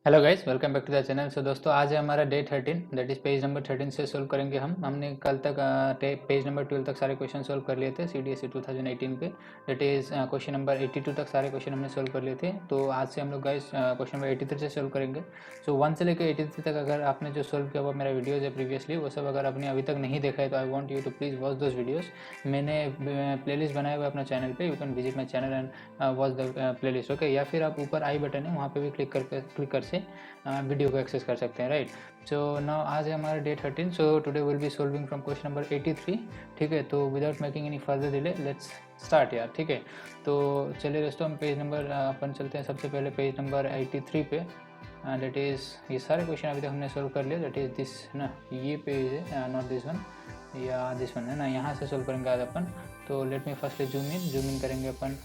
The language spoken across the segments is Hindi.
Hello guys, welcome back to the channel. So दोस्तों, आज है हमारा day 13, that is page number 13 से सोल्व करेंगे हमने कल तक पेज नंबर 12 तक सारे क्वेश्चन सोल्व कर लिए थे CDSE 2018 पे। दैट इज़ क्वेश्चन नंबर 82 तक सारे क्वेश्चन हमने सोल्व कर लिए थे। तो आज से हम लोग गाइस क्वेश्चन नंबर 83 से सोल्व करेंगे। सो 1 से लेकर 83 तक अगर आपने जो सोल्व किया हुआ मेरा वीडियोज़ है प्रीवियसली, वो सब अगर आपने अभी तक नहीं देखा है तो I want you to please watch those videos. मैंने प्लेलिस्ट बनाया हुआ है अपना चैनल पे, you can visit my channel and watch the playlist, okay. या फिर आप ऊपर आई बटन है, वहाँ पे भी क्लिक कर से वीडियो को एक्सेस कर सकते हैं, राइट। सो नाउ आज है हमारा day 13। So today will be solving from question number 83, ठीक है। तो without making any further delay let's start यार, ठीक है। तो चलिए दोस्तों, हम पेज नंबर अपन चलते हैं सबसे पहले पेज नंबर 83 पे। दैट इज़ ये सारे क्वेश्चन अभी तक हमने सोल्व कर लिया। दैट इज़ दिस ना, ये पेज है, नॉट दिस वन या दिस वन है ना, यहाँ से सोल्व करेंगे आज अपन। तो let me firstly zoom in करेंगे अपन।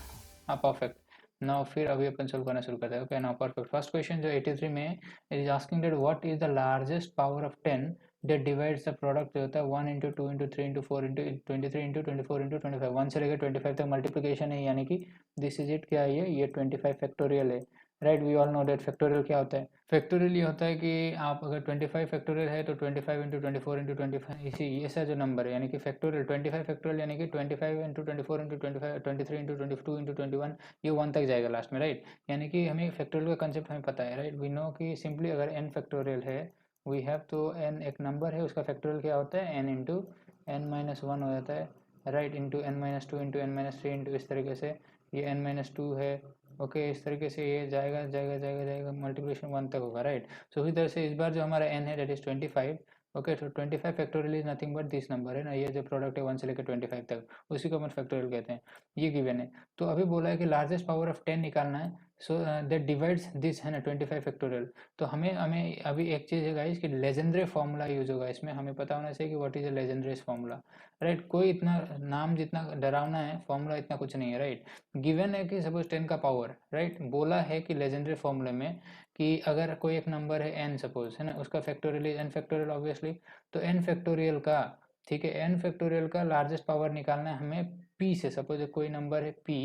हाँ, परफेक्ट। नाउ फिर अभी अपन सोल्व करना शुरू करते हैं, okay. Now perfect, first question जो 83 में it is asking that what is the largest power of 10 that divides the product, जो होता है 1 into 2 into 3 into 4 into 23 into 24 into 25। 1 से लेकर 25 तक मल्टीप्लिकेशन है, यानी कि दिस इज इट। क्या है ये 25 फैक्टोरियल है, right. We all know that factorial क्या होता है। फैक्टोरियल ये होता है कि आप अगर 25 फैक्टोरियल है तो 25 इंटू 24 इंटू 25, इसी ऐसा जो नंबर है, यानी कि फैक्टोरियल 25 फैक्टोरियल, यानी कि 25 इंटू 24 इंटू 25, 23 इंटू 22 इंटू 21, ये 1 तक जाएगा लास्ट में, राइट। यानी कि हमें फैक्टोरियल का कंसेप्ट हमें पता है, राइट। वी नो कि सिंपली अगर n फैक्टोरियल है, वी हैव तो n एक नंबर है, उसका फैक्टोरियल क्या होता है, n into n minus one हो जाता है, right. Into n minus two into n minus three into इस तरीके से ये n माइनस टू है, ओके। इस तरीके से ये जाएगा जाएगा जाएगा जाएगा, मल्टीप्लिकेशन 1 तक होगा, राइट। सो इसी तरह से इस बार जो हमारा n है दैट इज 25, ओके। तो 25 factorial is nothing but this number है ना, ये जो प्रोडक्ट है 1 से लेकर 25 तक, उसी को अपन फैक्टोरियल कहते हैं। ये गिवन है। तो अभी बोला है कि लार्जेस्ट पावर ऑफ 10 निकालना है। सो दैट डिवाइड्स दिस है ना 25 फैक्टोरियल। तो हमें हमें अभी एक चीज़ है गाइस कि लेजेंडरी फॉर्मूला यूज होगा इसमें। हमें पता होना चाहिए कि what is a legendary formula, right. कोई इतना नाम जितना डरावना है, फॉर्मूला इतना कुछ नहीं है, राइट। गिवन है कि सपोज 10 का पावर, राइट। बोला है कि लेजेंडरी फॉर्मूले में कि अगर कोई एक नंबर है n सपोज, है ना, उसका factorial is n factorial obviously. तो n फैक्टोरियल का, ठीक है, n फैक्टोरियल का लार्जेस्ट पावर निकालना है हमें p से। सपोज कोई नंबर है p,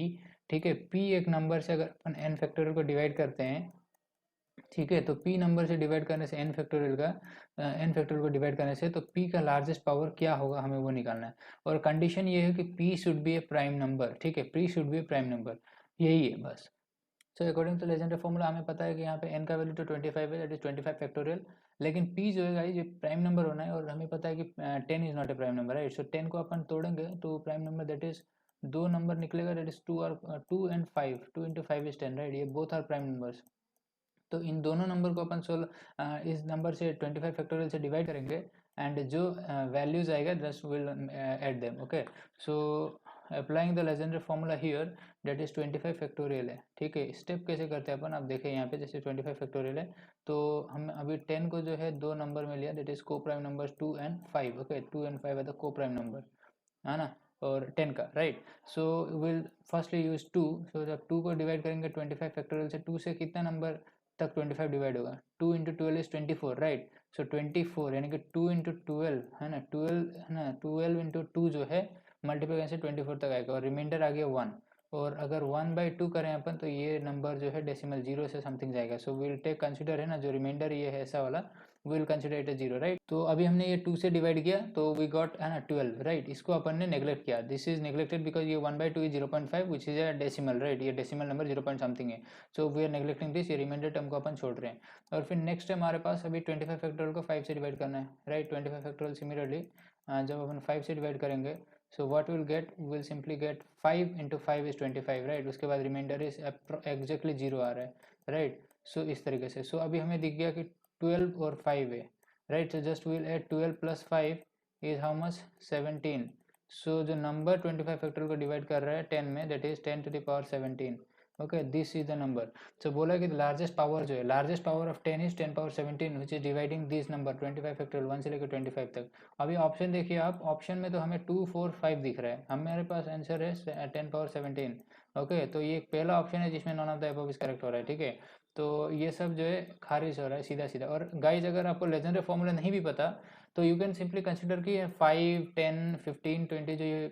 ठीक है। p एक नंबर से अगर अपन n फैक्टोरियल को डिवाइड करते हैं, ठीक है, तो p नंबर से डिवाइड करने से n फैक्टोरियल का, n फैक्टोरियल को डिवाइड करने से, तो p का लार्जेस्ट पावर क्या होगा हमें वो निकालना है। और कंडीशन ये है कि p should be a prime number, ठीक है, p should be a prime number, यही है बस। So according to legendary formula हमें पता है कि यहाँ पे n का वैल्यू तो 25 है, दैट इज 25 फैक्टोरियल। लेकिन p जो है ये प्राइम नंबर होना है, और हमें पता है कि 10 is not a prime number, right. So 10 को अपन तोड़ेंगे तो प्राइम नंबर दैट इज दो नंबर निकलेगा, दैट इज 2 और 2 एंड 5, 2 इंटू 5 इज 10, राइट। ये बोथ आर प्राइम नंबर्स। तो इन दोनों नंबर को अपन इस नंबर से 25 फैक्टोरियल से डिवाइड करेंगे, एंड जो वैल्यूज आएगा just will add them, okay. So applying the legendary formula here, that is 25 factorial है, ठीक है। स्टेप कैसे करते हैं अपन, आप देखें यहाँ पे, जैसे 25 फैक्टोरियल है, तो हम अभी 10 को जो है दो नंबर में लिया, दैट इज को prime number 2 and 5, okay. 2 and 5 है द को प्राइम नंबर, है ना, और 10 का, right. So will firstly use 2। सो जब 2 को डिवाइड करेंगे 25 फैक्टोरियल से, 2 से कितना नंबर तक 25 डिवाइड होगा, 2 इंटू 12 इज 24, राइट। सो 24 यानी कि 2 इंटू 12 है ना, 12 है ना, 12 इंटू 2 जो है मल्टीप्लाई से 24 तक आएगा, और रिमाइंडर आ गया 1। और अगर 1/2 करें अपन तो ये नंबर जो है डेसिमल जीरो से समथिंग जाएगा। सो विल टेक कंसिडर, है ना, जो रिमाइंडर ये है ऐसा वाला, will consider it as zero, right. तो अभी हमने ये 2 से डिवाइड किया तो वी गॉट, है ना, 12, राइट। इसको अपन ने नेग्लेक्ट किया, दिस इज नेग्लेक्टेड बिकॉज ये 1/2 is 0.5 which is a decimal, right. ये डेसिमल नंबर 0 पॉइंट समथिंग है। So we are neglecting this, ये रिमाइंडर टर्म को अपन छोड़ रहे हैं। और फिर नेक्स्ट है हमारे पास अभी 25 फैक्टोरियल को 5 से डिवाइड करना है, राइट। 25 फैक्टोरियल सिमिलरली जब अपन 5 से डिवाइड करेंगे, सो what will get, will simply get 5 into 5 is 25, right. उसके बाद रिमाइंडर इज एग्जैक्टली जीरो आ रहा है, राइट। सो इस तरीके से, सो अभी हमें दिख गया कि 12 और 5 है, right. So just will add 12 plus 5 is how much, 17। So जो नंबर 25 फैक्टोरियल को डिवाइड कर रहा है 10 में, that is 10 to the power 17, okay. This is the number. So बोला कि लार्जेस्ट पावर जो है, largest power of 10 is 10 power 17 which is dividing this number 25 factorial 1 से लेकर 25 तक। अभी ऑप्शन देखिए आप, ऑप्शन में तो हमें 2 4 5 दिख रहा है, हमारे पास आंसर है 10 पावर 17, ओके। तो ये पहला ऑप्शन है जिसमें none of the above is correct हो रहा है, ठीक है। तो ये सब जो है खारिज हो रहा है सीधा सीधा। और गाइज अगर आपको लेजेंडरी फॉर्मूला नहीं भी पता तो यू कैन सिंपली कंसिडर कि 5, 10, 15, 20 जो ये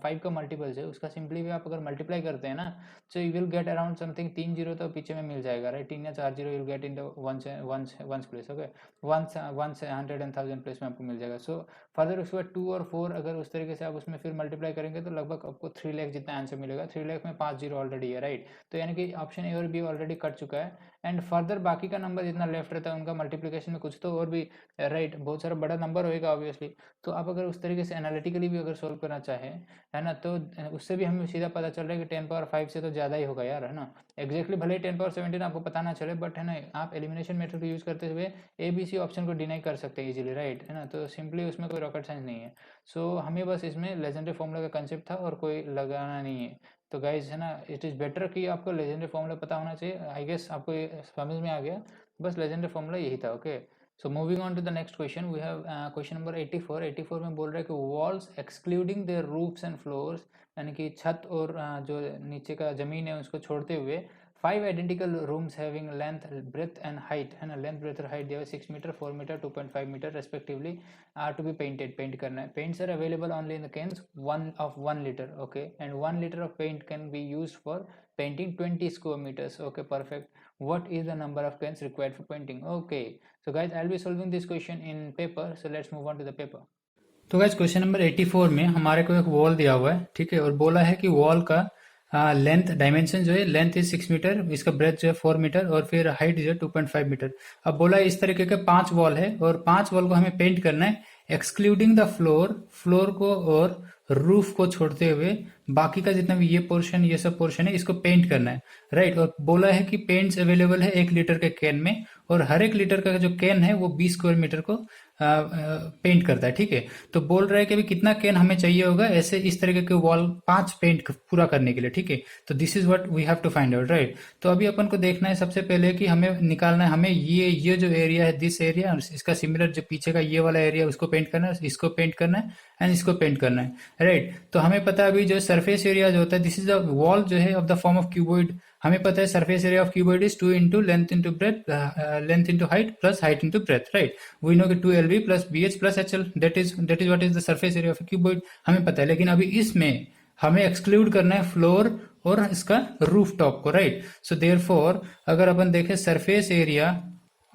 5 का मल्टीपल्स है उसका सिंपली भी आप अगर मल्टीप्लाई करते हैं ना, so you will get around something 3 zero तो पीछे में मिल जाएगा, राइट। 3 या 4 zero you get in one place, okay. One से 100 एंड 1000 प्लेस में आपको मिल जाएगा। सो फर्दर उसके बाद 2 और 4 अगर उस तरीके से आप उसमें फिर मल्टीप्लाई करेंगे तो लगभग आपको 3 लाख जितना आंसर मिलेगा। 3 लाख में 5 जीरो ऑलरेडी है, राइट। तो यानी कि ऑप्शन ए और बी ऑलरेडी कट चुका है। एंड फर्दर बाकी का नंबर जितना लेफ्ट रहता है उनका मल्टीप्लिकेशन में कुछ तो और भी, राइट, बहुत सारा बड़ा नंबर होएगा ऑब्वियसली। तो आप अगर उस तरीके से एनालिटिकली भी अगर सोल्व करना चाहें, है ना, तो उससे भी हमें सीधा पता चल रहा है कि 10 पावर 5 से तो ज़्यादा ही होगा यार, है ना। एग्जैक्टली भले ही 10 पावर 17 आपको पता ना चले, बट है ना आप एलिमिनेशन मेथड यूज करते हुए ए बी सी ऑप्शन को डिनाई कर सकते हैं इजीली, राइट, है ना। तो सिंपली उसमें कोई रॉकेट साइंस नहीं है। सो हमें बस इसमें लेजेंडरी फॉर्मूला का कंसेप्ट था और कोई लगाना नहीं है। तो गाइज है ना, इट इज़ बेटर कि आपको लेजेंडरी फॉर्मूला पता होना चाहिए। आई गेस आपको ये समझ में आ गया, बस लेजेंडरी फॉर्मूला यही था, okay. So moving on to the next question, we have question number 84। 84 में बोल रहा है कि walls excluding their roofs and floors, यानी कि छत और जो नीचे का जमीन है उसको छोड़ते हुए 5 identical rooms having length, breadth and height, है ना, लेंथ, ब्रेथ और हाइट दिया 6 metre, 4 metre, 2.5 metre respectively, are to be painted, paint करना है। Paints are available only in the cans 1 litre, okay, and 1 litre of paint can be used for painting 20 square meters, okay, perfect. What is the number of cans required for painting? Okay, so guys, I'll be solving this question in paper, so let's move on to the paper. तो गाइज क्वेश्चन नंबर 84 में हमारे को एक वॉल दिया हुआ है, ठीक है, और बोला है कि वॉल का लेंथ डायमेंशन जो है, लेंथ इज 6 मीटर, इसका ब्रेथ जो है 4 मीटर और फिर हाइट जो है 2.5 मीटर। अब बोला है इस तरीके के 5 वॉल है और 5 वॉल को हमें पेंट करना है एक्सक्लूडिंग द फ्लोर, फ्लोर को और रूफ को छोड़ते हुए बाकी का जितना भी ये पोर्शन, ये सब पोर्शन है, इसको पेंट करना है, राइट। और बोला है कि पेंट्स अवेलेबल है 1 लीटर के कैन में और हर 1 लीटर का जो कैन है वो 20 स्क्वायर मीटर को पेंट करता है, ठीक है। तो बोल रहा है कि अभी कितना कैन हमें चाहिए होगा ऐसे इस तरीके के वॉल 5 पेंट पूरा करने के लिए, ठीक है। तो this is what we have to find out, right. तो अभी अपन को देखना है सबसे पहले कि हमें निकालना है, हमें ये जो एरिया है, दिस एरिया, इसका सिमिलर जो पीछे का ये वाला एरिया उसको पेंट करना है, इसको पेंट करना है एंड इसको पेंट करना है, राइट। तो हमें पता है अभी जो सरफेस एरिया जो होता है, दिस इज द वॉल जो है of the form of cuboid. हमें पता है surface area of cuboid is 2 into length into breadth, length into height plus height into breadth, right. We know कि 2 LB plus BH plus HL, that is what is the surface area of cuboid, हमें पता है। लेकिन अभी इसमें हमें एक्सक्लूड करना है फ्लोर और इसका रूफ टॉप को, राइट। सो देयरफॉर अगर अपन देखें surface area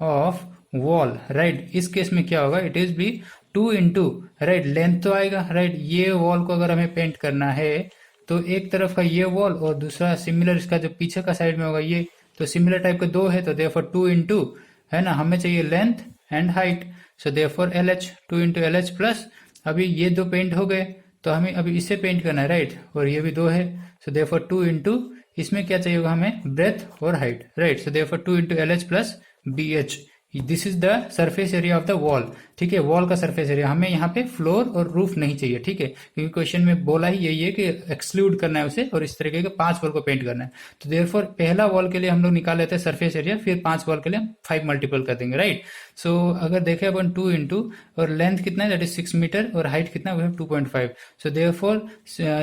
of wall, right, इस केस में क्या होगा, इट इज भी 2 इंटू, राइट, लेंथ तो आएगा, राइट। ये वॉल को अगर हमें पेंट करना है तो एक तरफ का ये वॉल और दूसरा सिमिलर इसका जो पीछे का साइड में होगा ये, तो सिमिलर टाइप के 2 है, तो देयरफॉर 2 इंटू, है ना, हमें चाहिए length and height, so therefore LH, 2 into LH plus, अभी ये 2 पेंट हो गए तो हमें अभी इससे पेंट करना है, राइट, और ये भी 2 है, सो देयरफॉर 2 इंटू, इसमें क्या चाहिए होगा हमें, ब्रेथ और height, right. So therefore 2 into LH plus BH, this is the surface area of the wall, ठीक है, वॉल का सरफेस एरिया। हमें यहाँ पे फ्लोर और रूफ नहीं चाहिए, ठीक है, क्योंकि क्वेश्चन में बोला ही यही है कि एक्सक्लूड करना है उसे और इस तरीके के 5 वॉल को पेंट करना है। तो देयरफॉर पहला वॉल के लिए हम लोग निकाल लेते हैं सरफेस एरिया, फिर 5 वॉल के लिए 5 मल्टीपल कर देंगे, राइट। सो अगर देखें अपन 2 इंटू, और लेंथ कितना है, दैट इज 6 मीटर, और हाइट कितना है, 2.5, so therefore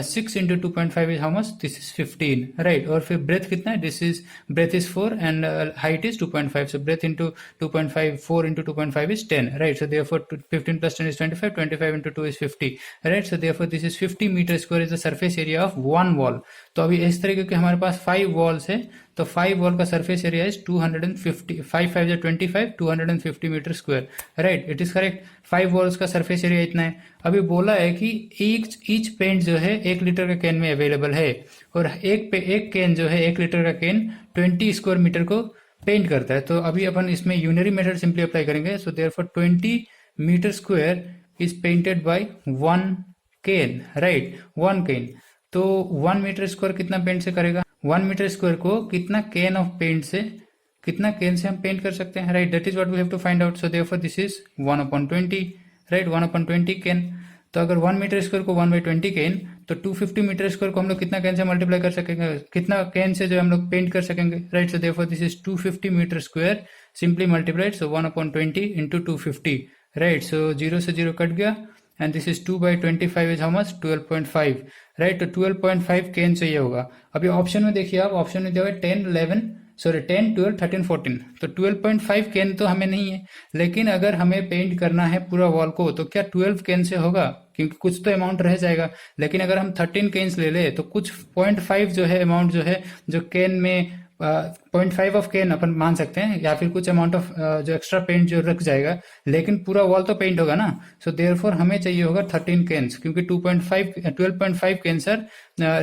6 into 2.5 is how much, this is 15, right. और फिर ब्रेथ कितना है, this is breadth is 4 and height is 2.5, so breadth into 2.5, 4 into 2.5 is 10, right. So therefore 15 plus 10 is 25, 25 into 2 is 50, right. So therefore this is 50 meter square is the surface area of one wall. तो अभी इस तरीके के हमारे पास 5 walls है, तो 5 wall का surface area is 250, 5 5 is 25, 250 meter square, right. It is correct. 5 walls का surface area इतना है। अभी बोला है कि each पेंट जो है 1 लीटर का कैन में अवेलेबल है और एक कैन जो है 1 लीटर का कैन 20 स्क्वायर मीटर को पेंट करता है। तो अभी अपन इसमें यूनरी मेथड सिंपली अप्लाई करेंगे। So therefore 20 metre square is painted by 1 can, right, 1 can. तो 1 मीटर स्क्वायर कितना पेंट से करेगा, 1 मीटर स्क्वायर को कितना कैन ऑफ पेंट से, कितना कैन से हम पेंट कर सकते हैं, right, that is what we have to find out. So therefore this is 1/20, right, 1/20 can. तो अगर 1 मीटर स्क्वायर को 1/20 कैन, तो 250 मीटर स्क्वायर को हम लोग कितना कैन से मल्टीप्लाई कर सकेंगे, कितना कैन से जो हम लोग पेंट कर सकेंगे, right. So therefore this is 250 metre square, simply multiplied, so 1/20 into 250, right. So 0 से 0 कट गया and this is 2/25 is how much, 12.5, right. तो 12.5 कैन चाहिए होगा। अभी ऑप्शन में देखिए आप, ऑप्शन में दिया हुआ है 10, 11 सॉरी 10, 12, 13, 14, तो 12.5 केन तो हमें नहीं है, लेकिन अगर हमें पेंट करना है पूरा वॉल को तो क्या 12 केन से होगा, क्योंकि कुछ तो अमाउंट रह जाएगा। लेकिन अगर हम 13 केन्स ले ले तो कुछ 0.5 जो है अमाउंट जो है जो केन में 0.5 ऑफ केन अपन मान सकते हैं, या फिर कुछ अमाउंट ऑफ जो एक्स्ट्रा पेंट जो रख जाएगा, लेकिन पूरा वॉल तो पेंट होगा ना। सो देयरफॉर हमें चाहिए होगा 13 केन्स, क्योंकि 12.5 केन्स आर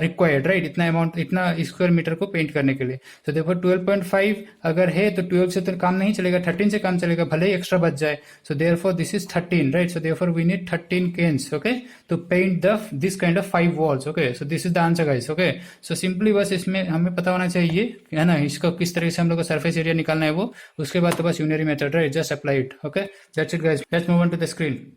रिक्वायर्ड, राइट, इतना अमाउंट, इतना स्क्वायर मीटर को पेंट करने के लिए। सो देयरफॉर 12.5 अगर है तो 12 से तो काम नहीं चलेगा, 13 से काम चलेगा, भले ही एक्स्ट्रा बच जाए। So therefore this is 13, right. So therefore we need 13 cans, okay, to paint the this kind of 5 walls, okay, so this is the answer guys, okay। so simply बस इसमें हमें पता होना चाहिए, है ना, इसका किस तरह से हम लोग को सरफेस एरिया निकालना है वो, उसके बाद तो बस unary method, right, just apply it, okay, that's it guys, let's move on to the screen.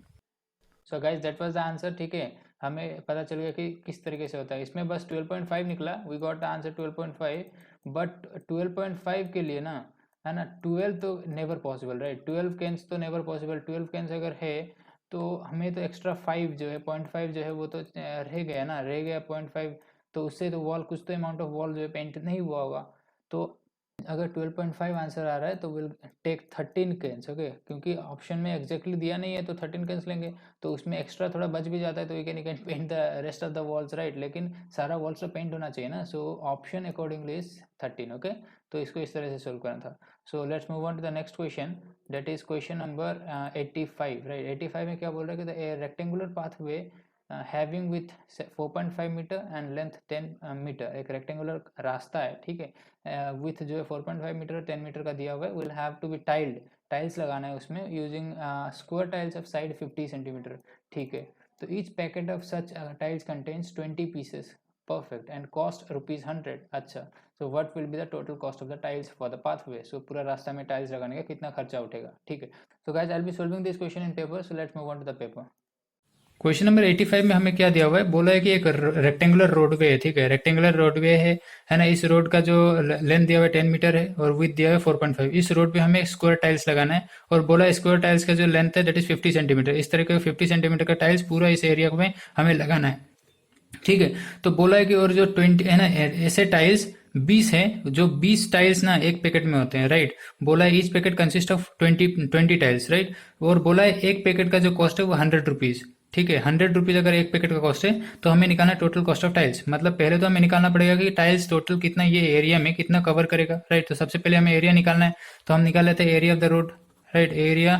So guys that was the answer, ठीक है, हमें पता चल गया कि किस तरीके से होता है। इसमें बस 12.5 निकला, we got the answer 12.5, but 12.5 के लिए ना, है ना, 12 तो नेवर पॉसिबल, राइट, 12 केन्स तो नेवर पॉसिबल। 12 केन्स अगर है तो हमें तो एक्स्ट्रा 5 जो है 0.5 जो है वो तो रह गया ना, रह गया 0.5, तो उससे तो वॉल, कुछ तो अमाउंट ऑफ वॉल जो है पेंट नहीं हुआ होगा। तो अगर 12.5 आंसर आ रहा है तो विल टेक 13 केन्स, ओके, क्योंकि ऑप्शन में एग्जैक्टली दिया नहीं है तो 13 केन्स लेंगे, तो उसमें एक्स्ट्रा थोड़ा बच भी जाता है, तो you can paint the rest of the walls, right, लेकिन सारा वॉल्स तो पेंट होना चाहिए ना। सो ऑप्शन अकॉर्डिंगली इज 13, ओके। तो इसको इस तरह से सोल्व करना था। So let's move on to the next question, that is question number 85, right. 85 में क्या बोल रहा है कि the rectangular pathway having with 4.5 metre and length 10 metre, एक रेक्टेंगुलर रास्ता है, ठीक है, विथ जो है 4.5 मीटर 10 मीटर का दिया हुआ है, will have to be tiled, tiles लगाना है उसमें, using square tiles of side 50 centimetre, ठीक है। तो each packet of such tiles contains 20 pieces, perfect, and cost ₹100, अच्छा। So what will be the total cost of the tiles for the pathway, सो पूरा रास्ता में टाइल्स लगाने का कितना खर्चा उठेगा, ठीक है। So guys I will be solving this question in paper, so let's move on to the paper. Question number 85 में हमें क्या दिया हुआ है, बोला है कि एक रेक्टेंगुलर रोडवे है, ठीक है, रेक्टेंगुलर रोडवे है ना, इस रोड का जो लेंथ दिया हुआ है 10 मीटर है और विथ दिया हुआ है 4.5, इस रोड पे हमें स्क्वायर टाइल्स लगाना है, और बोला स्क्वायर टाइल्स का जो लेंथ है दैट इज 50 सेंटीमीटर, इस तरह का 50 सेंटीमीटर का टाइल्स पूरा इस एरिया में हमें लगाना है, ठीक है। तो बोला है कि और जो 20 है ना, ऐसे टाइल्स 20 है, जो 20 टाइल्स ना एक पैकेट में होते हैं, राइट। बोला है each packet consist of 20 tiles, right. और बोला है एक पैकेट का जो कॉस्ट है वो 100 रुपीज, ठीक है, 100 रुपीज अगर एक पैकेट का कॉस्ट है, तो हमें निकालना है टोटल कॉस्ट ऑफ टाइल्स, मतलब पहले तो हमें निकालना पड़ेगा कि टाइल्स टोटल कितना ये एरिया में कितना कवर करेगा, राइट। तो सबसे पहले हमें एरिया निकालना है, तो हम निकाल लेते हैं area of the road, right, area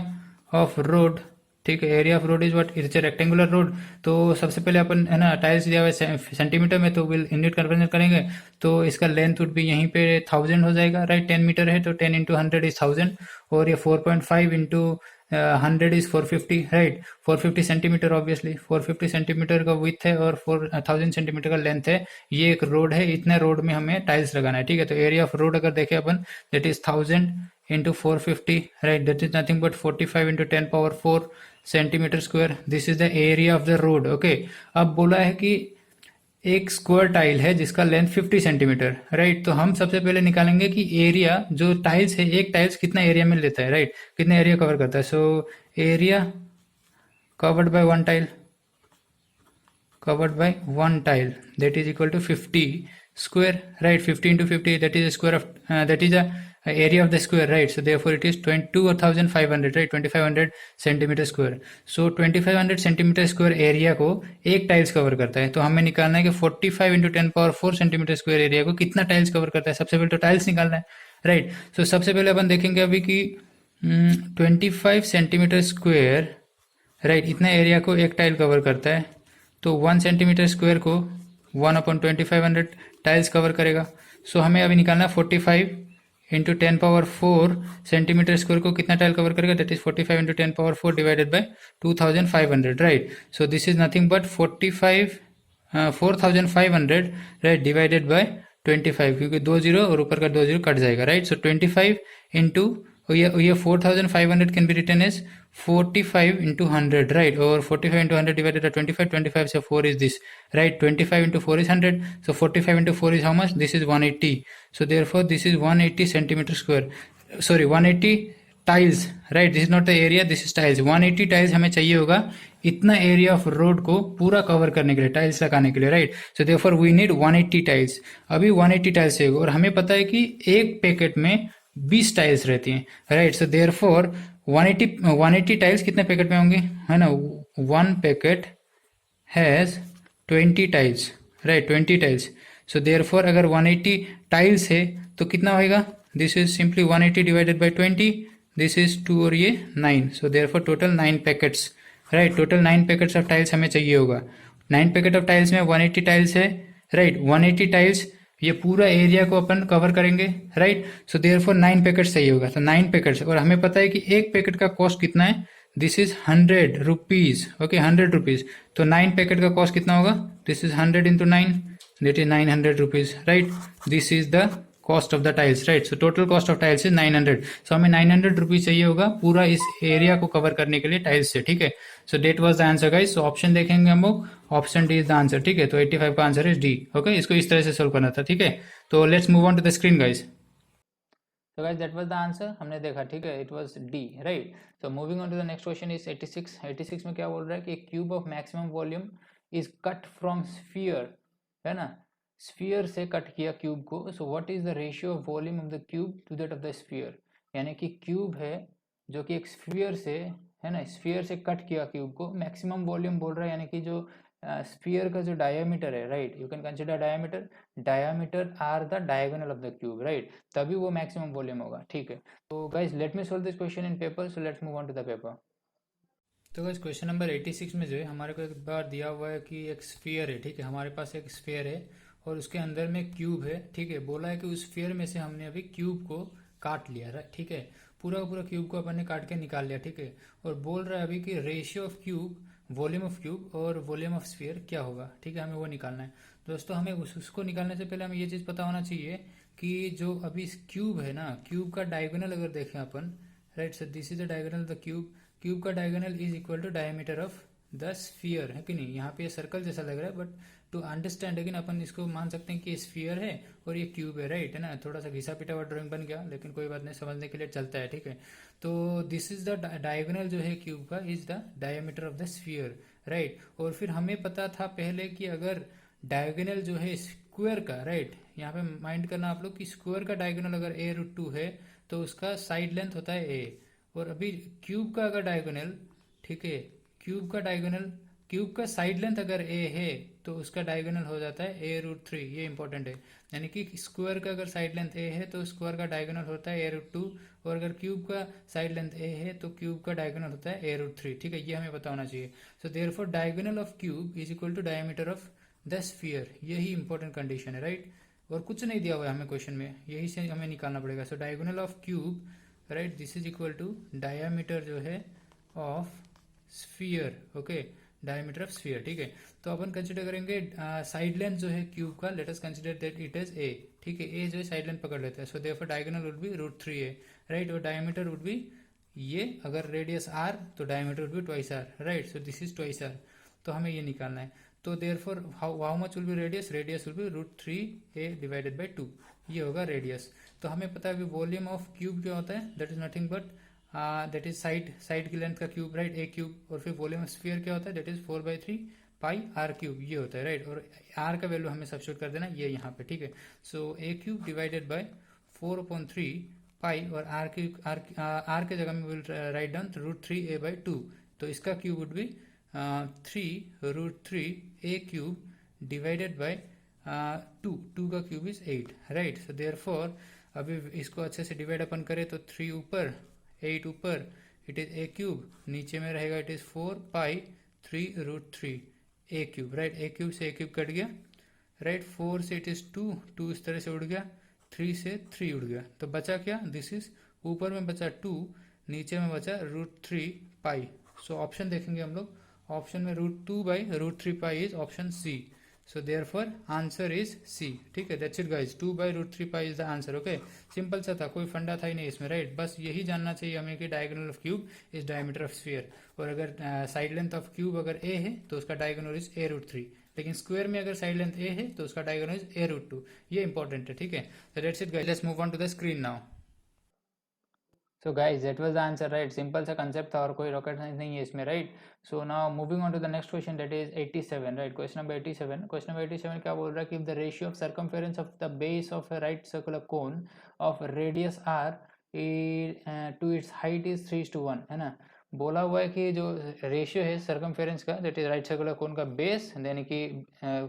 of road, ठीक है, area of road is what, it's a rectangular road. तो सबसे पहले अपन, है ना, टाइल्स दिया हुआ है सेंटीमीटर में, तो विल यूनिट कन्वर्जन करेंगे, तो इसका लेंथ वुड भी यहीं पे 1000 हो जाएगा, राइट, 10 मीटर है तो 10 इंटू 100 इज 1000, और ये 4.5 into 100 is 450, right, 450 centimetre, obviously 450 centimetre का विथ है और 4000 सेंटीमीटर का लेंथ है, ये एक रोड है, इतने रोड में हमें टाइल्स लगाना है, ठीक है। तो एरिया ऑफ रोड अगर देखें अपन, that is 1000 into 450, right, that is nothing but 45 into 10 power 4 centimetre square, this is the area of the road, okay. अब बोला है कि एक स्क्वायर टाइल है जिसका लेंथ 50 सेंटीमीटर, राइट। तो हम सबसे पहले निकालेंगे कि एरिया जो टाइल्स है, एक टाइल्स कितना एरिया में लेता है, राइट, कितना एरिया कवर करता है। So area covered by one tile, covered by one tile, that is equal to 50 square, right, 50 into 50, that is a square of that is a area of the square, right. So therefore it is 22,500, right, 2500 centimetre square. So 2500 centimetre square area को एक टाइल्स कवर करता है, तो हमें निकालना है कि 45 into 10 power 4 centimetre square area को कितना टाइल्स कवर करता है। सबसे पहले तो टाइल्स निकालना है, राइट। सो सबसे पहले अपन देखेंगे अभी कि 25 सेंटीमीटर स्क्वायर, राइट, इतना एरिया को एक टाइल कवर करता है, तो 1 सेंटीमीटर स्क्वायर को 1/2500 टाइल्स कवर करेगा। सो हमें अभी निकालना 45 इंटू 10 पावर 4 सेंटीमीटर स्क्वायर को कितना टाइल कवर करेगा, that is 45 into 10 power 4 divided by 2500, right. So this is nothing but 4500, right, divided by 25, क्योंकि 2 जीरो और ऊपर का 2 जीरो कट जाएगा, राइट। सो 25 इंटू ये 4500 can be written as 45 into 100, right, or 45 into 100 divided by 25, 25 so 4 is this, right, 25 into 4 is 100, so 45 into 4 is how much, this is 180, so therefore this is 180 centimeter square, sorry 180 tiles, right, this is not the area, this is tiles. 180 tiles हमें चाहिए होगा इतना एरिया ऑफ रोड को पूरा कवर करने के लिए, टाइल्स लगाने के लिए, right. So therefore we need 180 tiles. अभी 180 टाइल्स चाहिए और हमें पता है कि एक पैकेट में 20 टाइल्स रहती हैं, राइट। सो देयरफॉर 180 टाइल्स कितने पैकेट में होंगे, है ना। One packet has 20 tiles, right, 20 tiles. So therefore अगर 180 टाइल्स है तो कितना होएगा, this is simply 180 divided by 20, this is 2 और ये 9। So therefore total 9 packets, right, total 9 packets of tiles हमें चाहिए होगा। 9 पैकेट ऑफ टाइल्स में 180 टाइल्स है, राइट। 180 टाइल्स ये पूरा एरिया को अपन कवर करेंगे, राइट। सो देयरफॉर 9 पैकेट्स चाहिए होगा, तो 9 पैकेट्स, और हमें पता है कि एक पैकेट का कॉस्ट कितना है, this is 100 rupees, okay, 100 rupees. तो 9 पैकेट का कॉस्ट कितना होगा, this is 100 into 9, that is 900 rupees, right. This is the cost of the tiles, right. So total cost of tiles is 900। सो हमें 900 रुपीज चाहिए होगा पूरा इस एरिया को कवर करने के लिए टाइल्स से, ठीक है। So that was the answer guys. So option देखेंगे हम लोग, option D is the answer, ठीक है। तो 85 का आंसर इज डी, ओके। इसको इस तरह से सोल्व करना था, ठीक है। तो let's move on to the screen guys. तो guys that was the answer, हमने देखा, ठीक है, it was D, right. So moving on to the next question is 86। 86 में क्या बोल रहा है कि cube of maximum volume is cut from sphere, है ना, स्फीयर से कट किया क्यूब को। So what is the ratio of volume of the cube to that of the sphere, यानी कि क्यूब है जो कि एक स्फीयर से, है ना, स्फीयर से कट किया क्यूब को, मैक्सिमम वॉल्यूम बोल रहा है, यानी कि जो स्फीयर का जो डायमीटर है, right, you can consider diameter are the diagonal of the cube, right, तभी वो मैक्सिमम वॉल्यूम होगा, ठीक है। तो guys let me solve this question in paper, so let's move on to the paper. तो गाइस क्वेश्चन नंबर 86 में जो है हमारे को एक बार दिया हुआ है कि एक स्फीयर है, ठीक है, हमारे पास एक स्फीयर है और उसके अंदर में क्यूब है, ठीक है। बोला है कि उस स्फीयर में से हमने अभी क्यूब को काट लिया, ठीक है, पूरा का पूरा क्यूब को अपन ने काट के निकाल लिया, ठीक है। और बोल रहा है अभी कि ratio of cube, volume of cube और वॉल्यूम ऑफ स्फीयर क्या होगा, ठीक है, हमें वो निकालना है। दोस्तों हमें उसको निकालने से पहले हमें ये चीज़ पता होना चाहिए कि जो अभी क्यूब है ना, क्यूब का डायगोनल अगर देखें अपन, right, sir this is the diagonal of the cube. Cube का diagonal is equal to diameter of the sphere, है कि नहीं। यहाँ पे ये सर्कल जैसा लग रहा है, बट टू अंडरस्टैंड लेकिन अपन इसको मान सकते हैं कि ये स्फीयर है और ये क्यूब है, राइट, है ना। थोड़ा सा घिसा पिटा हुआ ड्राइंग बन गया, लेकिन कोई बात नहीं, समझने के लिए चलता है, ठीक है। तो दिस इज द डायगोनल जो है क्यूब का is the diameter of the sphere, right. और फिर हमें पता था पहले कि अगर डायगोनल जो है स्क्वायर का, राइट, यहाँ पे माइंड करना आप लोग कि स्क्वायर का डायगोनल अगर a√2 है तो उसका साइड लेंथ होता है a, और अभी क्यूब का अगर डायगोनल, ठीक है, क्यूब का साइड लेंथ अगर a है तो उसका डायगोनल हो जाता है a√3, ये इंपॉर्टेंट है। यानी कि स्क्वायर का अगर साइड लेंथ a है तो स्क्वायर का डायगोनल होता है a√2, और अगर क्यूब का साइड लेंथ a है तो क्यूब का डायगोनल होता है a√3, ठीक है, ये हमें पता होना चाहिए। So therefore diagonal of cube is equal to diameter of the sphere, यही इंपॉर्टेंट कंडीशन है, राइट। और कुछ नहीं दिया हुआ है हमें क्वेश्चन में, यही से हमें निकालना पड़ेगा। So diagonal of cube, right, this is equal to diameter जो है of sphere, okay, diameter of sphere, ठीक है। तो अपन कंसिडर करेंगे साइड लेंथ जो है क्यूब का, let us consider that it is a, ठीक है, a जो है साइड लेंथ पकड़ लेते हैं। सो therefore diagonal would be √3a, right, और डायमीटर वुड बी ये, अगर रेडियस r तो diameter would be twice r, right. So this is twice r, तो हमें ये निकालना है। तो therefore how much will be radius will be √3a divided by 2, ये होगा रेडियस। तो हमें पता है कि वॉल्यूम ऑफ क्यूब क्या होता है, that is nothing but that is side की लेंथ का क्यूब, राइट, a क्यूब, और फिर वॉल्यूम ऑफ स्फीयर क्या होता है, that is 4/3 pi r cube, ये होता है, राइट। और r का वैल्यू हमें सब्स्टिट्यूट कर देना ये यहाँ पे, ठीक है। सो a क्यूब डिवाइडेड बाय 4/3 पाई, और r के जगह में विल राइट डाउन √3a/2, तो इसका cube would be 3√3a cube divided by 2 का cube is 8, right. So therefore अभी इसको अच्छे से डिवाइड अपन करें तो 3 ऊपर 8 ऊपर, इट इज a क्यूब, नीचे में रहेगा it is 4 pi 3√3 a cube, right, a cube से a क्यूब कट गया, राइट, 4 से इट इज 2 इस तरह से उड़ गया, 3 से 3 उड़ गया, तो बचा क्या, दिस इज ऊपर में बचा 2, नीचे में बचा √3 पाई। सो ऑप्शन देखेंगे हम लोग, ऑप्शन में √2/√3 pi is option C. So therefore answer is C, ठीक है, that's it guys, 2/√3 pi is the answer, okay. Simple सा था, कोई फंडा था ही नहीं इसमें, राइट। बस यही जानना चाहिए हमें कि diagonal of cube is diameter of sphere, और अगर साइड लेंथ ऑफ क्यूब अगर a है तो उसका डायगोनल इज a√3, लेकिन स्क्वायर में अगर साइड लेंथ a है तो उसका डायगोनल इज a√2, ये इंपॉर्टेंट है, ठीक है। So that's it guys, let's move on to the screen now. So guys that was the answer, right. Simple सा कंसेप्ट था और कोई रॉकेट साइंस नहीं है इसमें, right. So now moving on to the next question, that is 87, right. Question number 87। Question number 87 क्या बोल रहा है कि the ratio of circumference of the base of a right circular cone of radius R to its height is 3:1, है ना। बोला हुआ है कि जो रेशियो है सर्कमफेरेंस का, दैट इज राइट सर्कुलर कोन का बेस, यानी कि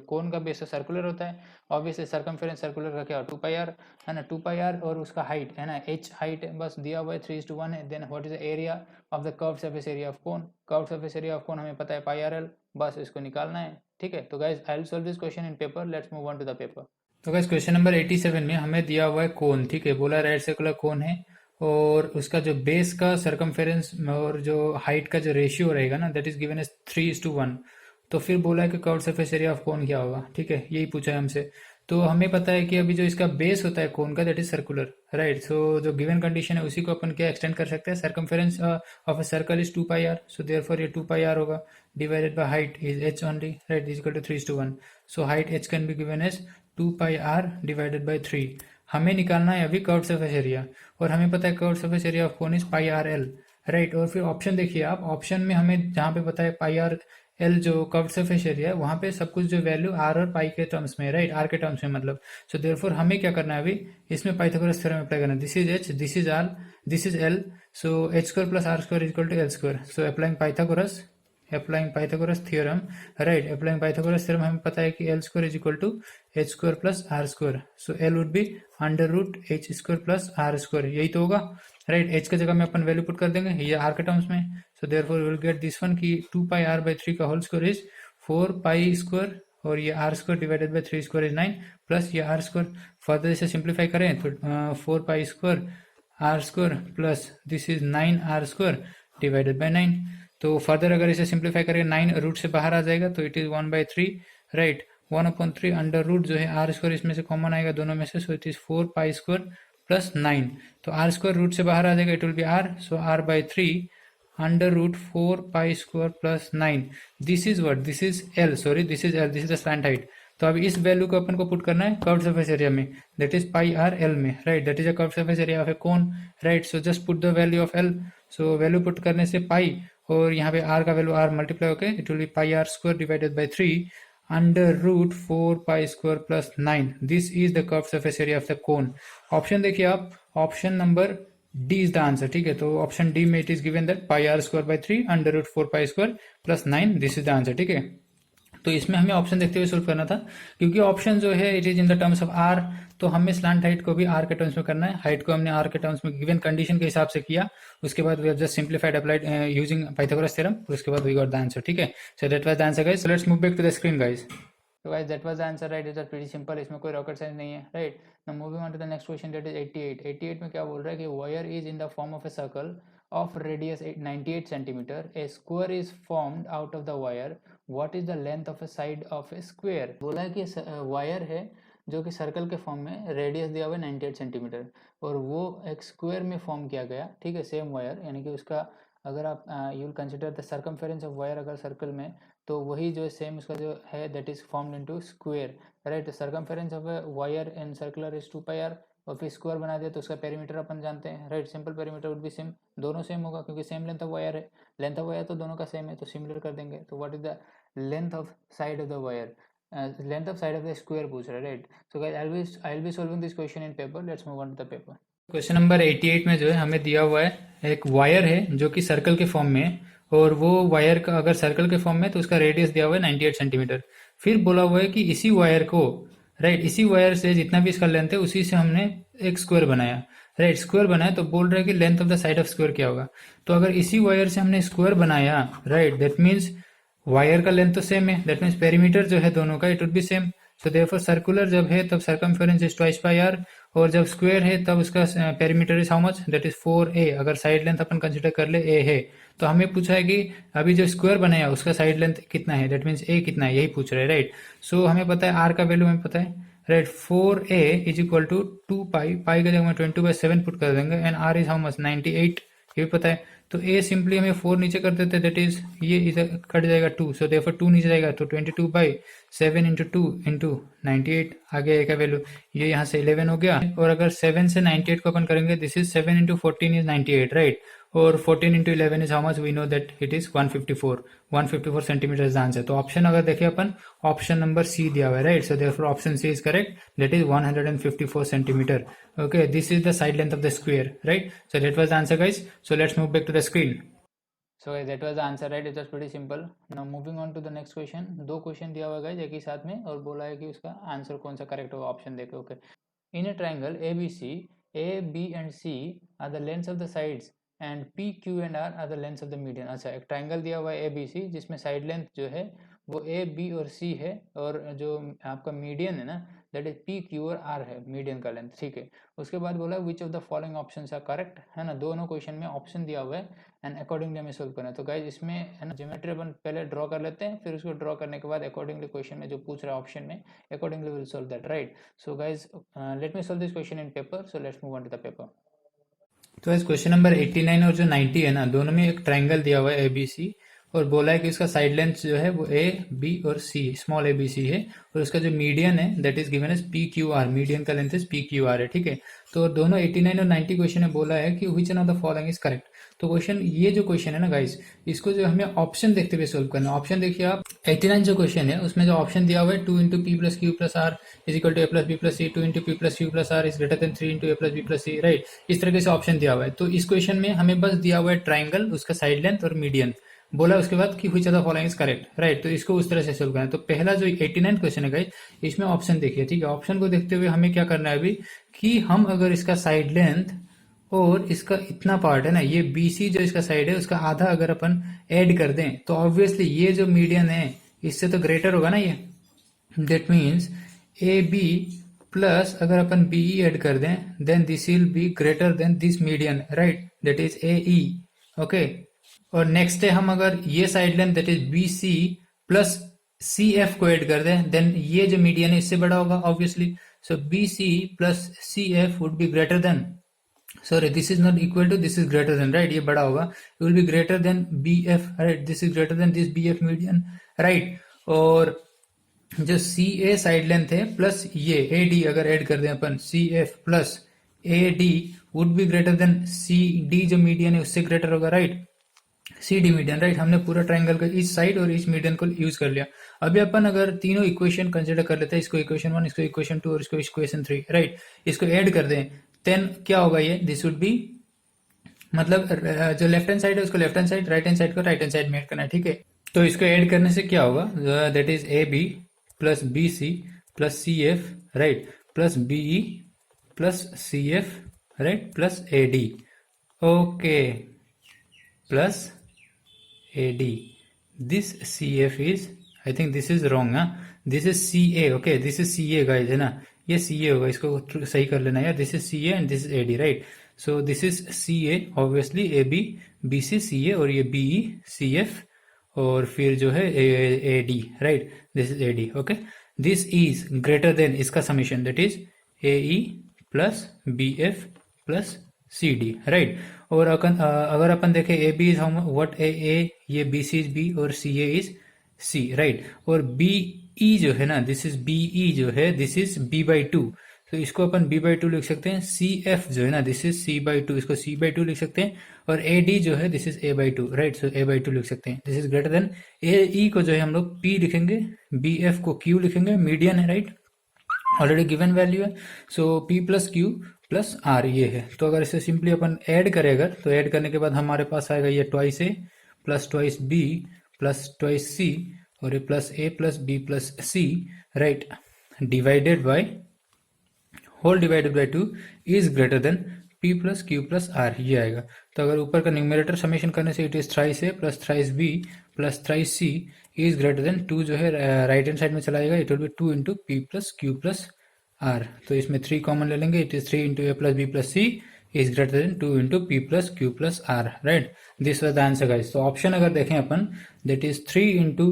कोन का बेस सर्कुलर होता है, ऑब्वियसली सर्कमफेरेंस सर्कुलर का क्या 2πr, है ना। 2πr और उसका हाइट है ना, h हाइट बस दिया हुआ है 3:1 है। Then what is the area of the curve surface area of cone, curve surface area of cone हमें पता है πrl, बस इसको निकालना है, ठीक है। तो guys I will solve this question in paper, let's move on to the paper. तो गाइज क्वेश्चन नंबर 87 में हमें दिया हुआ है कोन, ठीक है। बोला राइट सर्कुलर कोन है और उसका जो बेस का सर्कमफेरेंस और जो हाइट का जो रेशियो रहेगा ना, दैट इज गिवन एज 3:1। तो फिर बोला है कि कर्व सरफेस एरिया ऑफ कोन क्या होगा, ठीक है, यही पूछा है हमसे। तो हमें पता है कि अभी जो इसका बेस होता है कोन का, दैट इज सर्कुलर, राइट। सो जो गिवन कंडीशन है उसी को अपन क्या एक्सटेंड कर सकते हैं, circumference of a circle is 2πr, so therefore ये 2πr होगा divided by height is h only, right, is equal to 3:1। So height h can be given as 2πr divided by 3। हमें निकालना है अभी कर्व सरफेस एरिया, और हमें पता है curve surface area of cone is πrl, right. और फिर ऑप्शन देखिए आप, ऑप्शन में हमें जहाँ पे पता है πrl जो कर्व सरफेस एरिया है, वहाँ पे सब कुछ जो वैल्यू आर और पाई के टर्म्स में, राइट, आर के टर्म्स में मतलब। सो देयरफॉर हमें क्या करना है अभी, इसमें पाइथागोरस थ्योरम अप्लाई करना है। This is h, this is r, this is l, so h² + r² is equal to l²। So applying Pythagoras theorem, right, applying Pythagoras theorem हमें पता है कि l² is equal to h² + r²। So l would be √h² + r², यही तो होगा, राइट। h की जगह में अपन वैल्यू पुट कर देंगे, ये r के टर्म्स में। So therefore we will get this one की 2πr/3 का होल स्क्वायर इज 4π², और ये r² divided by 3² is 9, plus ये r²। फर्दर इसे सिंप्लीफाई करें तो 4π² r² plus this is 9r² divided by 9। तो फर्दर अगर इसे सिंप्लीफाई करें 9 रूट से बाहर आ जाएगा तो it is 1/3, right. 1/3 under root जो है r² इसमें से कॉमन आएगा दोनों में से, सो इट इज 4π² प्लस 9। तो r² रूट से बाहर आ जाएगा, it will be r, so r/3 under root 4π² plus 9। This is what, this is l, sorry this is l, this is the slant height. तो अब इस वैल्यू को अपन को पुट करना है कर्व सरफेस एरिया में, दैट इज πrl में, right, that is a curve surface area of a cone, right. So just put the value of l। So value put करने से पाई और यहाँ पे r का वैल्यू r मल्टीप्लाई होके it will be πr² divided by 3 under root 4π² plus 9। This is the curve surface area of the cone. Option देखिए आप, option number D is the answer, ठीक है। तो ऑप्शन डी में it is given that πr²/3 under root 4π² plus 9, this is the answer, ठीक है। तो इसमें हमें ऑप्शन देखते हुए सोल्व करना था, क्योंकि ऑप्शन जो है it is in the terms of R, तो हमें स्लैंट हाइट को भी आर के टर्म्स में करना है। हाइट को हमने आर के टर्म्स में गिवन कंडीशन के हिसाब से किया, उसके बाद we have just simplified applied using Pythagoras theorem, उसके बाद वी गॉट द आंसर, ठीक है। So that was the answer guys. So let's move back to the screen guys. तो guys that was the answer, right. It was pretty simple, इसमें कोई रॉकेट साइंस नहीं है, right. Now moving on to the next question, that is 88। 88 में क्या बोल रहा है कि wire is in the form of a circle of radius 98 centimeter. A square is formed out of the wire. What is the length of a side of a square? बोला है कि वायर है जो कि सर्कल के फॉर्म में, रेडियस दिया हुआ है 98 सेंटीमीटर, और वो एक स्क्वायर में फॉर्म किया गया, ठीक है, सेम वायर, यानी कि उसका अगर आप you will consider the circumference of wire अगर सर्कल में, तो वही जो सेम उसका जो है that is formed into square, right. Circumference of wire in circular is 2πr, और फिर स्क्वायर बना दिया तो उसका पेरीमीटर अपन जानते हैं, right. Simple perimeter would be same, दोनों सेम होगा क्योंकि सेम लेंथ ऑफ वायर है, लेंथ ऑफ वायर तो दोनों का सेम है, तो सिमिलर कर देंगे। तो what is the length of side of the wire, length of side of the square पूछ रहा है, right. So guys I will be solving this question in paper, let's move on to the paper. Question number 88 में जो है हमें दिया हुआ है एक वायर है जो कि सर्कल के फॉर्म में है, और वो वायर का अगर सर्कल के फॉर्म में तो उसका रेडियस दिया हुआ है 98 सेंटीमीटर। फिर बोला हुआ है कि इसी वायर को, राइट, इसी वायर से जितना भी इसका लेंथ है उसी से हमने एक स्क्वायर बनाया, राइट, स्क्वायर बनाया। तो बोल रहा है कि length of the side of square क्या होगा। तो अगर इसी वायर से हमने स्क्वायर बनाया, राइट, दैट मीन्स वायर का लेंथ तो सेम है, दैट मीन्स पेरीमीटर जो है दोनों का it would be same. So therefore circular जब है तब सर्कमफेरेंस इज 2πr, और जब स्क्वायर है तब उसका perimeter is how much, that is 4a। अगर साइड लेंथ अपन कंसिडर कर ले a है, तो हमें पूछा है कि अभी जो स्क्वायर बनाया उसका साइड लेंथ कितना है, दैट मीन्स a कितना है, यही पूछ रहे हैं, राइट। सो हमें पता है r का वैल्यू हमें पता है, right, 4a is equal to 2π, pi का जगह में 22/7 पुट कर देंगे, and r is how much 98, ये भी पता है। तो a सिंपली हमें 4 नीचे कर देते हैं, दैट इज ये इधर कट जाएगा 2, सो देयरफॉर 2 नीचे जाएगा, तो 22/7 इंटू 2 इंटू 98 आ गया a का वैल्यू, ये यहाँ से 11 हो गया। और अगर 7 से 98 को अपन करेंगे, this is 7 into 14 is 98, right, और 14 into 11 is how much, we know that it is 154 centimetre is answer. तो ऑप्शन अगर देखें अपन, ऑप्शन नंबर सी दिया हुआ है, right, so therefore option C is correct, that is 154 centimetre. Okay, this is the side length of the square, right? So that was the answer, guys. So let's move back to the screen. So guys, that was the answer, right? It was pretty simple. Now moving on to the next question. दो क्वेश्चन दिया हुआ है guys एक ही साथ में, और बोला है कि उसका आंसर कौन सा करेक्ट होगा, ऑप्शन देके। Okay, in A triangle ABC, A, B and C are the lengths of the sides and P, Q and R are the lengths of the median। अच्छा, एक ट्राइंगल दिया हुआ है ABC जिसमें साइड लेंथ जो है वो A, B और C है, और जो आपका मीडियन है ना, दैट इज P, Q और R है, मीडियन का लेंथ, ठीक है। उसके बाद बोला which of the following options are correct, है ना, दोनों क्वेश्चन में ऑप्शन दिया हुआ है एंड अकॉर्डिंगली हमें सोल्व करना है। तो गाइज इसमें है ना, ज्योमेट्री अपन पहले ड्रॉ कर लेते हैं, फिर उसको ड्रॉ करने के बाद अकॉर्डिंगली क्वेश्चन में जो पूछ रहा है ऑप्शन में, accordingly will solve that, right. So guys let me solve this question in paper, so let's move on to the paper. तो इस क्वेश्चन नंबर 89 और जो 90 है ना, दोनों में एक ट्राइंगल दिया हुआ है ABC, और बोला है कि उसका साइड लेंथ जो है वो A, B और C, स्मॉल ABC है, और उसका जो मीडियन है that is given as PQR, median का लेंथ इज PQR है, ठीक है। तो दोनों 89 और 90 क्वेश्चन में बोला है कि which one of the following is correct. तो क्वेश्चन, ये जो क्वेश्चन है ना गाइस, इसको जो हमें ऑप्शन देखते हुए सोल्व करना है। ऑप्शन देखिए आप, 89 जो क्वेश्चन है उसमें जो ऑप्शन दिया हुआ है 2 into P plus Q plus R is equal to A plus B plus C, 2 into P plus Q plus R is greater than 3 into A plus B plus C, right, इस तरीके से ऑप्शन दिया हुआ है। तो इस क्वेश्चन में हमें बस दिया हुआ है ट्राइंगल, उसका साइड लेंथ और मीडियन बोला, उसके बाद कि which of the following is correct, right. तो इसको उस तरह से सोल्व करना है। तो पहला जो 89 क्वेश्चन है गाइस, इसमें ऑप्शन देखिए, ठीक है। ऑप्शन को देखते हुए हमें क्या करना है अभी, कि हम अगर इसका साइड लेंथ और इसका इतना पार्ट है ना, ये BC जो इसका साइड है उसका आधा अगर अपन ऐड कर दें, तो ऑब्वियसली ये जो मीडियन है इससे तो ग्रेटर होगा ना ये, दैट मीन्स AB प्लस अगर अपन BE ऐड कर दें, then this will be greater than this median, right, that is AE, okay. और नेक्स्ट है, हम अगर ये side length that is BC plus CF को ऐड कर दें, देन ये जो मीडियन है इससे बड़ा होगा obviously. So BC plus CF would be greater then, sorry, this is not equal to, this is greater than, right, ये बड़ा होगा, it will be greater than BF, right, this is greater than this BF median, right। और जो CA साइड लेंथ है प्लस ये AD अगर ऐड कर दें अपन, CF plus AD would be greater then CD जो मीडियन है उससे ग्रेटर होगा, राइट, CD मीडियन, राइट। हमने पूरा ट्राइंगल का इस साइड और इस मीडियन को यूज कर लिया। अभी अपन अगर तीनों इक्वेशन कंसिडर कर लेते हैं, इसको इक्वेशन 1, इसको इक्वेशन 2 और इसको इक्वेशन 3, राइट, इसको ऐड कर दें, देन क्या होगा ये, दिस वुड बी, मतलब जो लेफ्ट हैंड साइड है उसको left hand side, right hand side को राइट हैंड साइड में ऐड करना है, ठीक है। तो इसको ऐड करने से क्या होगा, that is AB plus BC plus CF, right, plus BE plus CF, right, plus AD, okay, plus AD, this CF is, I think this is wrong, ना, this is CA, okay, this is CA guys, है ना, ये CA होगा, इसको सही कर लेना यार, this is CA and this is AD, right, so this is CA, obviously AB, BC CA और ये BE CF और फिर जो है AD, right, this is AD, okay, this is greater than इसका summation, that is AE plus BF plus CD, right। और अगर अपन देखें AB इज व्हाट A, ये BC इज B और CA इज C, राइट। और BE जो है ना, दिस इज BE जो है, दिस इज B/2, तो इसको अपन B/2 लिख सकते हैं। CF जो है ना, दिस इज C/2, इसको C/2 लिख सकते हैं। और AD जो है, this is A/2, right, so A/2 लिख सकते हैं। This is greater then, AE को जो है हम लोग P लिखेंगे, BF को Q लिखेंगे, मीडियन है, राइट, ऑलरेडी गिवन वैल्यू है, सो P plus Q plus R ये है। तो अगर इसे सिंपली अपन ऐड करें अगर, तो ऐड करने के बाद हमारे पास आएगा ये twice A plus twice B plus twice C और ये plus A plus B plus C, right, divided by whole divided by 2 is greater than P plus Q plus R, ये आएगा। तो अगर ऊपर का न्यूमरेटर समेशन करने से it is thrice A plus thrice B plus thrice C is greater than 2 जो है राइट हैंड साइड में चला जाएगा, it will be 2 into P plus Q plus R, तो इसमें 3 कॉमन ले लेंगे, it is 3 into A plus B plus C is greater than 2 into P plus Q plus R, right, this was the answer guys. तो ऑप्शन अगर देखें अपन, that is 3 into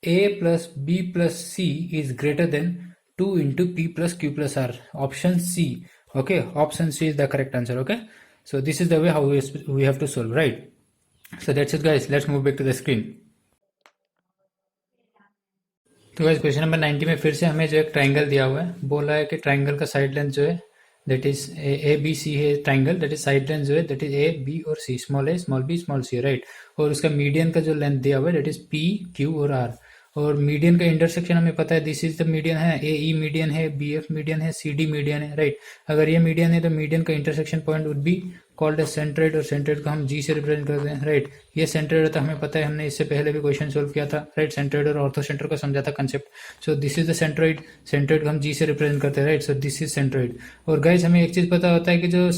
A plus B plus C is greater than 2 into P plus Q plus R, option C, okay, option C is the correct answer, okay, so this is the way how we have to solve, right। So that's it guys, let's move back to the screen. तो गाइस क्वेश्चन नंबर 90 में फिर से हमें जो एक ट्राइंगल दिया हुआ है, बोला है कि ट्राइंगल का साइड लेंथ जो है that is A B C है triangle, that is side length जो है दैट इज ए बी और C, small a small b small c, right. और उसका मीडियन का जो लेंथ दिया हुआ है दैट इज पी क्यू और आर। और मीडियन का इंटरसेक्शन हमें पता है, दिस इज द मीडियन है, ए ई मीडियन है, बी एफ मीडियन है, सी डी मीडियन है, राइट। अगर ये मीडियन है तो मीडियन का intersection point would be called as centroid, और सेंट्रोइड को हम जी से रिप्रेजेंट करते हैं, राइट। ये सेंट्रोइड होता है, हमें पता है, हमने इससे पहले भी क्वेश्चन सोल्व किया था, राइट। सेंट्रोइड और ऑर्थो सेंटर को समझा था concept. So this is the centroid, centroid को हम जी से रिप्रेजेंट करते हैं, right. So this is centroid. और गाइज हमें एक चीज पता होता है कि जो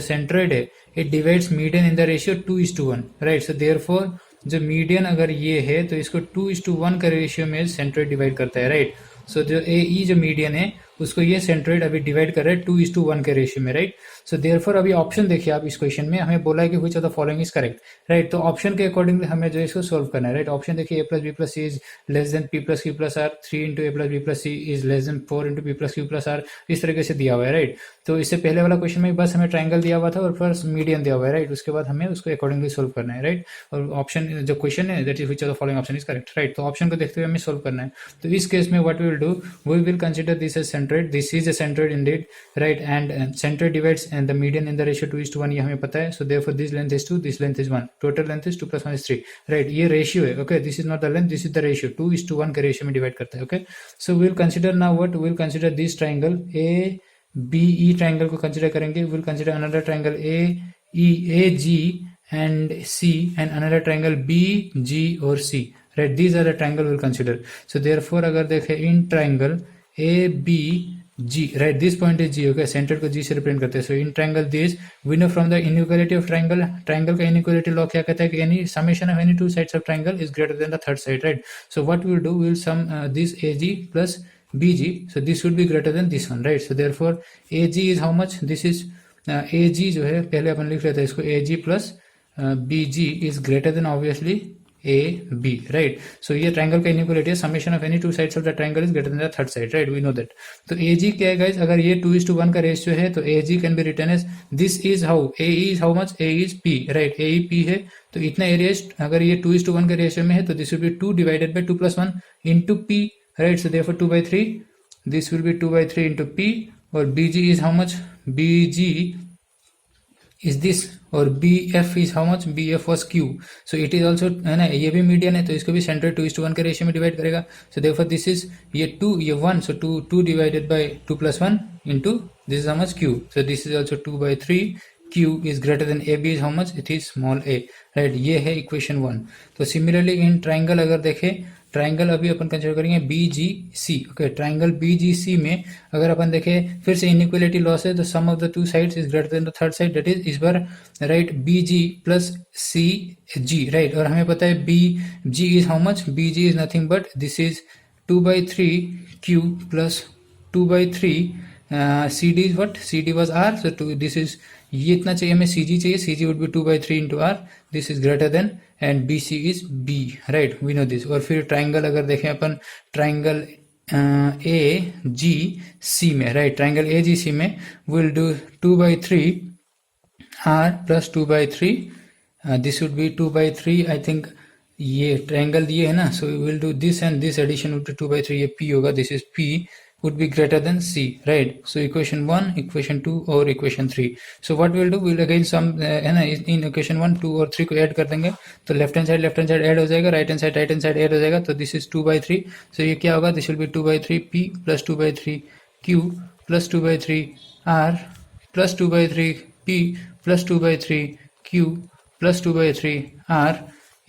सेंट्रोइड है it divides median in the ratio 2:1, right. So therefore जो मीडियन अगर ये है तो इसको 2:1 का रेशियो में सेंट्रोइड डिवाइड करता है, राइट। सो जो ए ई जो मीडियन है उसको ये सेंट्रोइड अभी डिवाइड कर रहा है 2:1 के रेशियो में, राइट। सो देयरफॉर अभी ऑप्शन देखिए आप, इस क्वेश्चन में हमें बोला है कि which of the following is correct, right. तो ऑप्शन के अकॉर्डिंगली हमें जो इसको सोल्व करना है, राइट। ऑप्शन देखिए, A plus B plus C is less than P plus Q plus R, 3 into A plus B plus C is less than 4 into P plus Q plus R, इस तरीके से दिया हुआ है, राइट। तो इससे पहले वाला क्वेश्चन में बस हमें ट्राइंगल दिया हुआ था और फर्स्ट मीडियन दिया हुआ है, राइट। उसके बाद हमें उसको अकॉर्डिंगली सोल्व करना है, राइट। और ऑप्शन जो क्वेश्चन है that is which of the following option is correct, right. तो ऑप्शन को देखते हुए हमें सोल्व करना है। तो इस केस में what we will do, we will consider this as centroid, this is a centroid indeed, right. And centroid divides and the median in the ratio 2:1, ये हमें पता है। So therefore this length is 2, this length is 1, total length is 2 + 1 = 3, right. ये रेशियो है, okay. This is not the length, this is the ratio, 2:1 के रेशियो में डिवाइड करता है, okay. So we will consider now what, we will consider this triangle A B E triangle को कंसीडर करेंगे। We will consider another triangle A G and C and another triangle B G और C, right. These are the triangle we will consider. So therefore अगर देखें in triangle A B G, right, this point is G, okay, centre को G से रिप्रेजेंट करते हैं। So in triangle this we know from the inequality of triangle, triangle का इनइक्वालिटी लॉ क्या कहता है कि any summation of any two sides of triangle is greater than the third side, right. So what we will do, we will sum this AG plus BG, so this would be greater than this one, right. So therefore AG is how much, this is AG जो है पहले अपन लिख लेते हैं इसको, AG plus BG is greater than obviously A B, right. So ये ट्राइंगल का इनइक्वालिटी है, summation of any two sides of the triangle is greater than the third side, right, we know that. तो ए जी क्या है गाइस, अगर ये 2:1 का रेशियो है तो A G can be written as this is how, A is how much, A is P, right. A P है तो इतना एरिया, अगर ये 2:1 के रेशियो में है तो this will be 2 divided by 2 + 1 into P, right. So therefore 2/3, this will be 2/3 into P. और B G is how much, B G is this, और BF is how much, BF was Q, so it is also, है ना, ये भी मीडियन है तो इसको भी सेंटर 2:1 के रेशियो में डिवाइड करेगा। सो देयरफॉर दिस इज ये 2 ये 1, सो 2 divided by 2 + 1 into this is how much Q, so this is also 2/3, Q is greater than AB is how much, it is small a, right. ये है इक्वेशन 1। तो सिमिलरली इन ट्राइंगल अगर देखें, ट्राइंगल अभी अपन कंसिडर करेंगे BGC, ओके। ट्राइंगल BGC में अगर अपन देखें फिर से इनइक्वालिटी लॉस है तो sum of the two sides is greater than the third side, that is इस बार, right, BG plus CG, right. और हमें पता है BG is how much, BG is nothing but this is 2/3 Q plus 2/3 CD is what, CD was R, so this is, ये इतना चाहिए हमें, CG चाहिए, CG would be 2/3 into R, this is greater than, and BC is B, right, we know this. और फिर ट्राइंगल अगर देखें अपन, ट्राइंगल AGC में, राइट, ट्राइंगल AGC में will do 2/3 R plus 2/3, this would be 2/3, I think ये ट्राइंगल ये है ना, so will do this and this addition would be 2/3, ये P होगा, this is P would be greater than C, right. So equation 1, equation 2 और equation 3. So what we'll do, we'll again sum, है ना, in equation 1, 2 और 3 को ऐड कर देंगे तो लेफ्ट हैंड साइड ऐड हो जाएगा, राइट हैंड साइड ऐड हो जाएगा, तो दिस इज 2/3। सो ये क्या होगा, this will be 2/3 P plus 2/3 Q plus 2/3 R plus 2/3 P plus 2/3 Q plus 2/3 R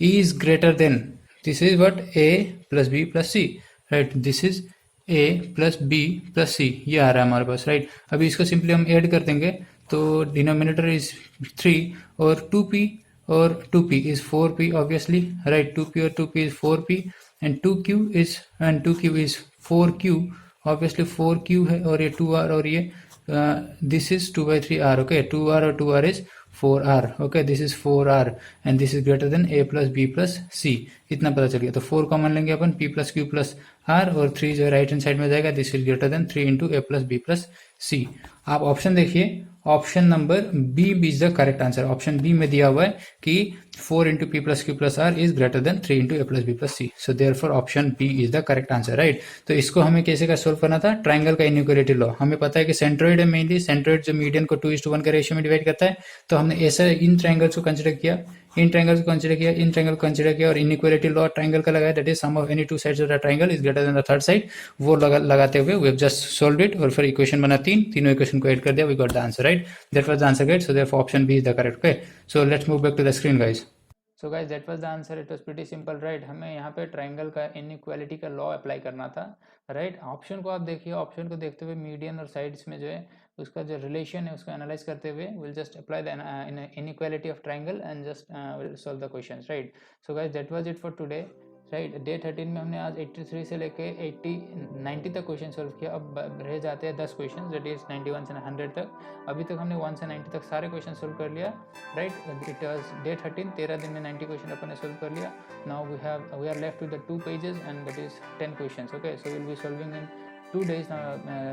is greater than, this is what, A plus B plus C, right. This is A plus B plus C, ये आ रहा है हमारे पास, राइट। अभी इसको सिंपली हम ऐड कर देंगे तो डिनोमिनेटर इज 3 और 2P और 2P is 4P obviously, right. 2P और 2P is 4P and 2Q is 4Q, obviously 4Q है, और ये 2R और ये this is 2/3 R, okay. 2R और 2R is 4R, okay, this is 4R and this is greater than A plus B plus C, इतना पता चल गया। तो 4 कॉमन लेंगे अपन, P plus Q plus R, और 3 जो राइट हैंड साइड में जाएगा, this is greater than 3 into A plus B plus C। आप ऑप्शन देखिए, option number B is the correct answer. Option B में दिया हुआ है कि 4 into P plus Q plus R is greater than 3 into A plus B plus C, so therefore option B is the correct answer, right. तो इसको हमें कैसे का सोल्व करना था, ट्राइंगल का इनइक्वालिटी लॉ। हमें पता है कि सेंट्रोइड है, मेनली सेंट्रोइड जो मीडियन को 2:1 के रेशियो में डिवाइड करता है, तो हमने ऐसा इन ट्राइंगल्स को कंसिडर किया, इन ट्राइंगल को कंसिडर किया, इन ट्राइंगल को कंसिडर किया और इनइक्वालिटी लॉ ट्राइंगल का लगाया, that is sum of any two sides of the triangle is greater than the third side. वो लगाते हुए we have just solved it और फिर इक्वेशन बना तीनों इक्वेशन को ऐड कर दिया, we got the answer, right. That was the answer, guys. So therefore option B is the correct. Okay, so let's move back to the screen, guys. So guys that was the answer, it was pretty simple, right. हमें यहाँ पे ट्राइंगल का इनइक्वालिटी का लॉ अप्लाई करना था, राइट। ऑप्शन को आप देखिए, ऑप्शन को देखते हुए मीडियन और साइड्स में जो है उसका जो रिलेशन है उसको एनालाइज करते हुए will just apply the inequality of triangle and just will solve the questions, right. So guys that was it for today, right. Day 13 में हमने आज 83 से लेके 90 तक क्वेश्चन सोल्व किया। अब रह जाते हैं 10 क्वेश्चन, दैट इज 91 से 100 तक। अभी तक हमने 1 से 90 तक सारे क्वेश्चन सोल्व कर लिया, राइट। इट वाज डे 13 दिन में 90 क्वेश्चन अपन ने सोल्व कर लिया। Now we are left with the 2 pages and that is 10 questions, okay. So will be solving in 2 days,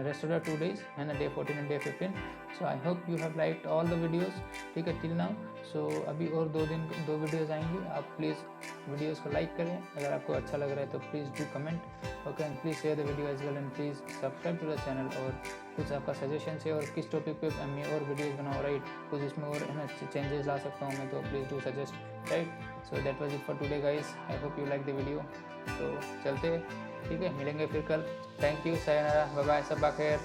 rest of the 2 days and day 14 and day 15. So I hope you have liked all the videos, ठीक है, till now. So अभी और 2 वीडियोज़ आएंगी, आप प्लीज़ वीडियोस को लाइक करें। अगर आपको अच्छा लग रहा है तो please do comment, okay, and please share the video as well and please subscribe to the channel. और कुछ आपका सजेशन है और किस टॉपिक पे मैं और वीडियोज़ बनाऊँ, राइट, कुछ इसमें और है ना चेंजेस ला सकता हूँ मैं, तो please do suggest, right. So that was it for today, guys. I hope you like the video. तो चलते हैं, ठीक है, मिलेंगे फिर कल। Thank you, sayonara, bye bye, सब खैर।